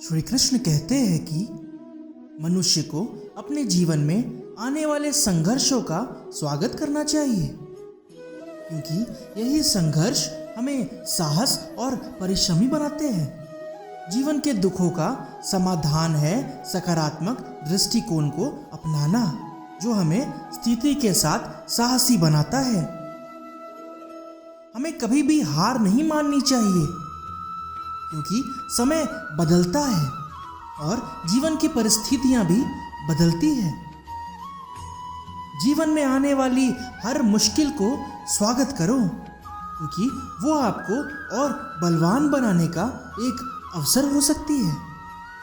श्री कृष्ण कहते हैं कि मनुष्य को अपने जीवन में आने वाले संघर्षों का स्वागत करना चाहिए, क्योंकि यही संघर्ष हमें साहस और परिश्रमी बनाते हैं। जीवन के दुखों का समाधान है सकारात्मक दृष्टिकोण को अपनाना, जो हमें स्थिति के साथ साहसी बनाता है। हमें कभी भी हार नहीं माननी चाहिए, क्योंकि समय बदलता है और जीवन की परिस्थितियां भी बदलती है। जीवन में आने वाली हर मुश्किल को स्वागत करो, क्योंकि वो आपको और बलवान बनाने का एक अवसर हो सकती है।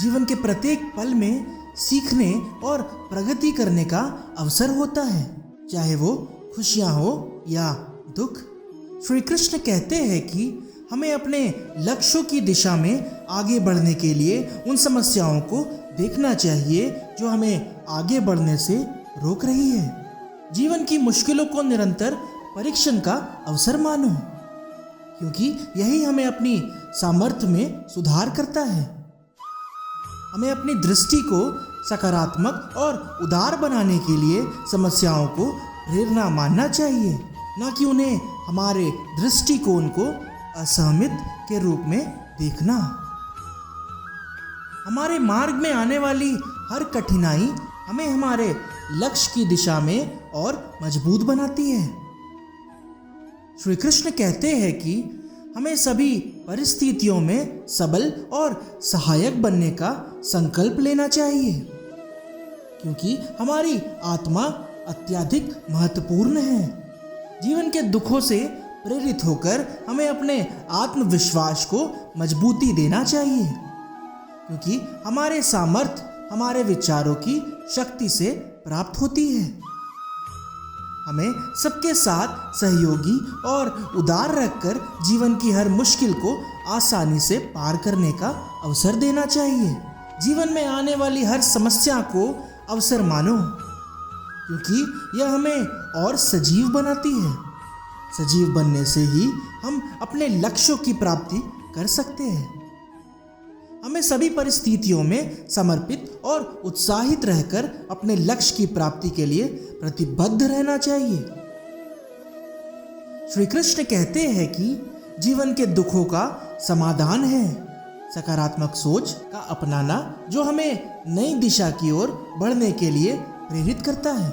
जीवन के प्रत्येक पल में सीखने और प्रगति करने का अवसर होता है, चाहे वो खुशियां हो या दुख। श्री कृष्ण कहते हैं कि हमें अपने लक्ष्यों की दिशा में आगे बढ़ने के लिए उन समस्याओं को देखना चाहिए जो हमें आगे बढ़ने से रोक रही है। जीवन की मुश्किलों को निरंतर परीक्षण का अवसर मानो, क्योंकि यही हमें अपनी सामर्थ्य में सुधार करता है। हमें अपनी दृष्टि को सकारात्मक और उदार बनाने के लिए समस्याओं को प्रेरणा मानना चाहिए, न कि उन्हें हमारे दृष्टिकोण को असहमित के रूप में देखना। हमारे मार्ग में आने वाली हर कठिनाई हमें हमारे लक्ष्य की दिशा में और मजबूत बनाती है। श्री कृष्ण कहते हैं कि हमें सभी परिस्थितियों में सबल और सहायक बनने का संकल्प लेना चाहिए, क्योंकि हमारी आत्मा अत्यधिक महत्वपूर्ण है। जीवन के दुखों से प्रेरित होकर हमें अपने आत्मविश्वास को मजबूती देना चाहिए, क्योंकि हमारे सामर्थ्य हमारे विचारों की शक्ति से प्राप्त होती है। हमें सबके साथ सहयोगी और उदार रखकर जीवन की हर मुश्किल को आसानी से पार करने का अवसर देना चाहिए। जीवन में आने वाली हर समस्या को अवसर मानो, क्योंकि यह हमें और सजीव बनाती है। सजीव बनने से ही हम अपने लक्ष्यों की प्राप्ति कर सकते हैं। हमें सभी परिस्थितियों में समर्पित और उत्साहित रहकर अपने लक्ष्य की प्राप्ति के लिए प्रतिबद्ध रहना चाहिए। श्री कृष्ण कहते हैं कि जीवन के दुखों का समाधान है सकारात्मक सोच का अपनाना, जो हमें नई दिशा की ओर बढ़ने के लिए प्रेरित करता है।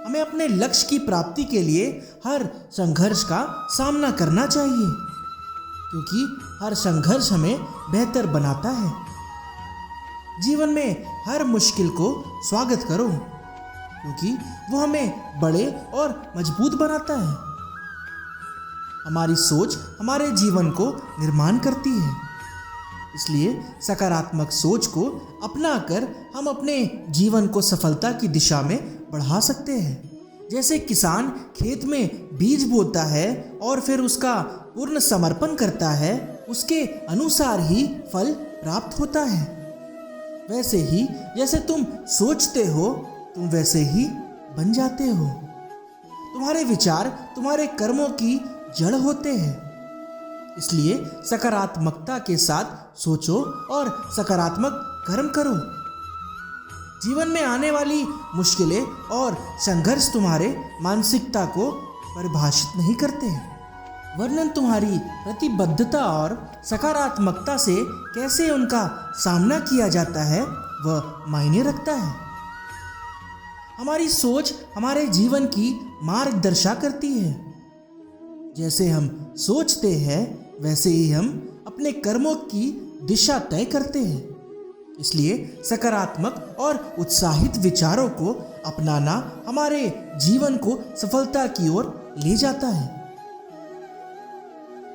हमें अपने लक्ष्य की प्राप्ति के लिए हर संघर्ष का सामना करना चाहिए, क्योंकि हर संघर्ष हमें बेहतर बनाता है। जीवन में हर मुश्किल को स्वागत करो, क्योंकि वो हमें बड़े और मजबूत बनाता है। हमारी सोच हमारे जीवन को निर्माण करती है, इसलिए सकारात्मक सोच को अपनाकर हम अपने जीवन को सफलता की दिशा में बढ़ा सकते हैं। जैसे किसान खेत में बीज बोता है और फिर उसका पूर्ण समर्पण करता है, उसके अनुसार ही फल प्राप्त होता है। वैसे ही जैसे तुम सोचते हो, तुम वैसे ही बन जाते हो। तुम्हारे विचार तुम्हारे कर्मों की जड़ होते हैं, इसलिए सकारात्मकता के साथ सोचो और सकारात्मक कर्म करो। जीवन में आने वाली मुश्किलें और संघर्ष तुम्हारे मानसिकता को परिभाषित नहीं करते, वरन तुम्हारी प्रतिबद्धता और सकारात्मकता से कैसे उनका सामना किया जाता है वह मायने रखता है। हमारी सोच हमारे जीवन की मार्गदर्शा करती है। जैसे हम सोचते हैं, वैसे ही हम अपने कर्मों की दिशा तय करते हैं। इसलिए सकारात्मक और उत्साहित विचारों को अपनाना हमारे जीवन को सफलता की ओर ले जाता है।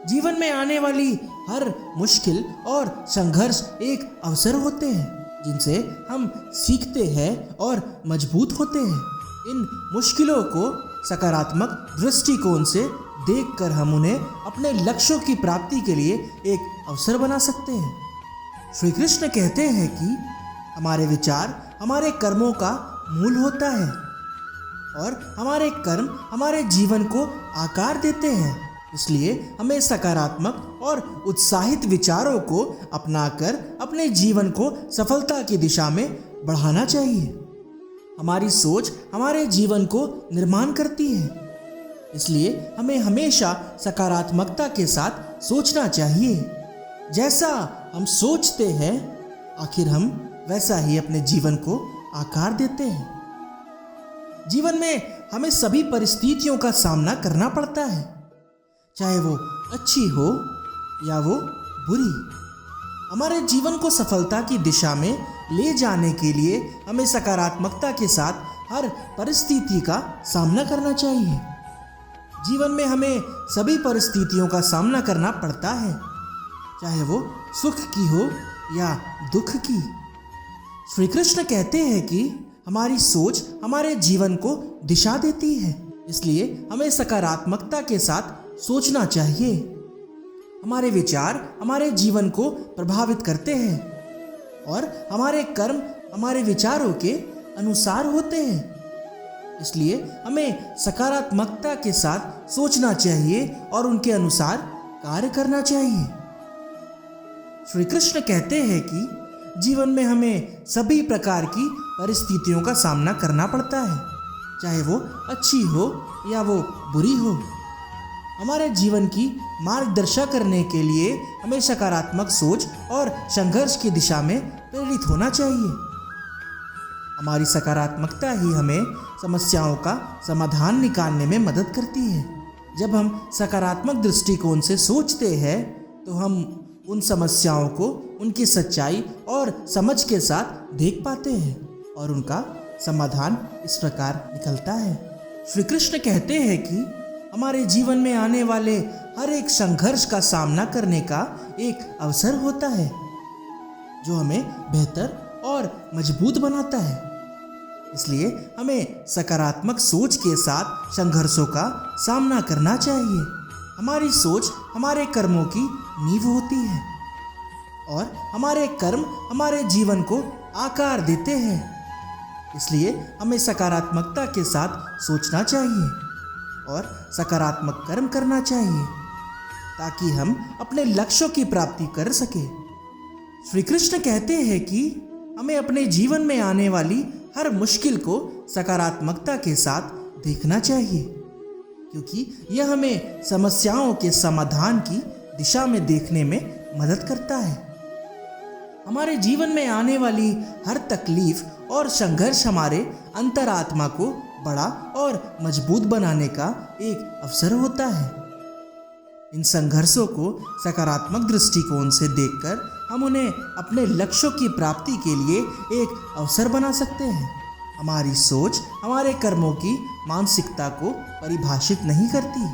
जीवन में आने वाली हर मुश्किल और संघर्ष एक अवसर होते हैं, जिनसे हम सीखते हैं और मजबूत होते हैं। इन मुश्किलों को सकारात्मक दृष्टिकोण से देखकर हम उन्हें अपने लक्ष्यों की प्राप्ति के लिए एक अवसर बना सकते हैं। श्री कृष्ण कहते हैं कि हमारे विचार हमारे कर्मों का मूल होता है और हमारे कर्म हमारे जीवन को आकार देते हैं। इसलिए हमें सकारात्मक और उत्साहित विचारों को अपनाकर अपने जीवन को सफलता की दिशा में बढ़ाना चाहिए। हमारी सोच हमारे जीवन को निर्माण करती है, इसलिए हमें हमेशा सकारात्मकता के साथ सोचना चाहिए। जैसा हम सोचते हैं, आखिर हम वैसा ही अपने जीवन को आकार देते हैं। जीवन में हमें सभी परिस्थितियों का सामना करना पड़ता है, चाहे वो अच्छी हो या वो बुरी। हमारे जीवन को सफलता की दिशा में ले जाने के लिए हमें सकारात्मकता के साथ हर परिस्थिति का सामना करना चाहिए। जीवन में हमें सभी परिस्थितियों का सामना करना पड़ता है, चाहे वो सुख की हो या दुख की। श्री कृष्ण कहते हैं कि हमारी सोच हमारे जीवन को दिशा देती है, इसलिए हमें सकारात्मकता के साथ सोचना चाहिए। हमारे विचार हमारे जीवन को प्रभावित करते हैं और हमारे कर्म हमारे विचारों के अनुसार होते हैं, इसलिए हमें सकारात्मकता के साथ सोचना चाहिए और उनके अनुसार कार्य करना चाहिए। श्री कृष्ण कहते हैं कि जीवन में हमें सभी प्रकार की परिस्थितियों का सामना करना पड़ता है, चाहे वो अच्छी हो या वो बुरी हो। हमारे जीवन की मार्गदर्शन करने के लिए हमें सकारात्मक सोच और संघर्ष की दिशा में प्रेरित होना चाहिए। हमारी सकारात्मकता ही हमें समस्याओं का समाधान निकालने में मदद करती है। जब हम सकारात्मक दृष्टिकोण से सोचते हैं तो हम उन समस्याओं को उनकी सच्चाई और समझ के साथ देख पाते हैं और उनका समाधान इस प्रकार निकलता है। श्री कृष्ण कहते हैं कि हमारे जीवन में आने वाले हर एक संघर्ष का सामना करने का एक अवसर होता है, जो हमें बेहतर और मजबूत बनाता है। इसलिए हमें सकारात्मक सोच के साथ संघर्षों का सामना करना चाहिए। हमारी सोच हमारे कर्मों की नींव होती है और हमारे कर्म हमारे जीवन को आकार देते हैं। इसलिए हमें सकारात्मकता के साथ सोचना चाहिए और सकारात्मक कर्म करना चाहिए ताकि हम अपने लक्ष्यों की प्राप्ति कर सके। श्री कृष्ण कहते हैं कि हमें अपने जीवन में आने वाली हर मुश्किल को सकारात्मकता के साथ देखना चाहिए, क्योंकि यह हमें समस्याओं के समाधान की दिशा में देखने में मदद करता है। हमारे जीवन में आने वाली हर तकलीफ और संघर्ष हमारे अंतरात्मा को बड़ा और मजबूत बनाने का एक अवसर होता है। इन संघर्षों को सकारात्मक दृष्टिकोण से देखकर हम उन्हें अपने लक्ष्यों की प्राप्ति के लिए एक अवसर बना सकते हैं। हमारी सोच हमारे कर्मों की मानसिकता को परिभाषित नहीं करती,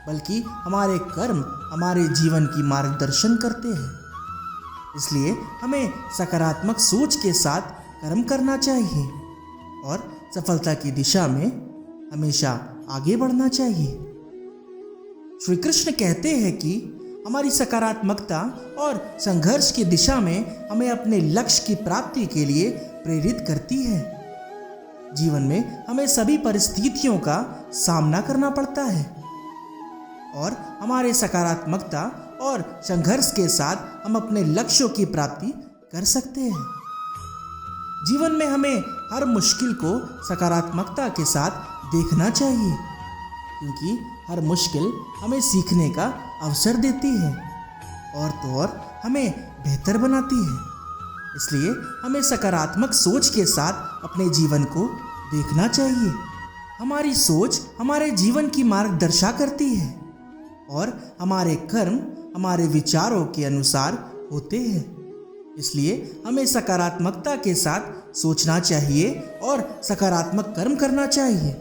बल्कि हमारे कर्म हमारे जीवन की मार्गदर्शन करते हैं। इसलिए हमें सकारात्मक सोच के साथ कर्म करना चाहिए और सफलता की दिशा में हमेशा आगे बढ़ना चाहिए। श्री कृष्ण कहते हैं कि हमारी सकारात्मकता और संघर्ष की दिशा में हमें अपने लक्ष्य की प्राप्ति के लिए प्रेरित करती है। जीवन में हमें सभी परिस्थितियों का सामना करना पड़ता है और हमारे सकारात्मकता और संघर्ष के साथ हम अपने लक्ष्यों की प्राप्ति कर सकते हैं। जीवन में हमें हर मुश्किल को सकारात्मकता के साथ देखना चाहिए, क्योंकि हर मुश्किल हमें सीखने का अवसर देती है और तो और हमें बेहतर बनाती है। इसलिए हमें सकारात्मक सोच के साथ अपने जीवन को देखना चाहिए। हमारी सोच हमारे जीवन की मार्गदर्शन करती है और हमारे कर्म हमारे विचारों के अनुसार होते हैं। इसलिए हमें सकारात्मकता के साथ सोचना चाहिए और सकारात्मक कर्म करना चाहिए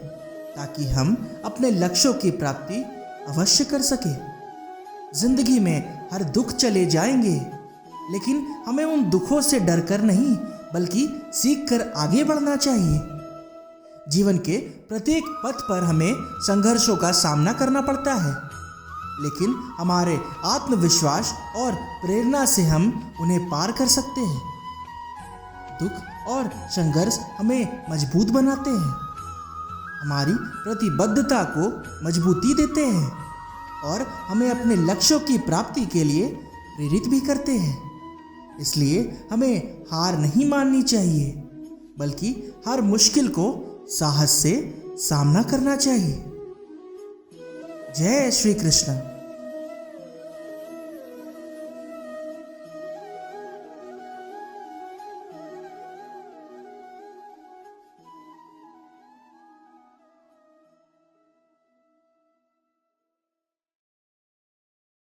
ताकि हम अपने लक्ष्यों की प्राप्ति अवश्य कर सकें। जिंदगी में हर दुख चले जाएंगे, लेकिन हमें उन दुखों से डरकर नहीं बल्कि सीख कर आगे बढ़ना चाहिए। जीवन के प्रत्येक पथ पर हमें संघर्षों का सामना करना पड़ता है, लेकिन हमारे आत्मविश्वास और प्रेरणा से हम उन्हें पार कर सकते हैं। दुख और संघर्ष हमें मजबूत बनाते हैं, हमारी प्रतिबद्धता को मजबूती देते हैं और हमें अपने लक्ष्यों की प्राप्ति के लिए प्रेरित भी करते हैं। इसलिए हमें हार नहीं माननी चाहिए, बल्कि हर मुश्किल को साहस से सामना करना चाहिए। जय श्री कृष्ण।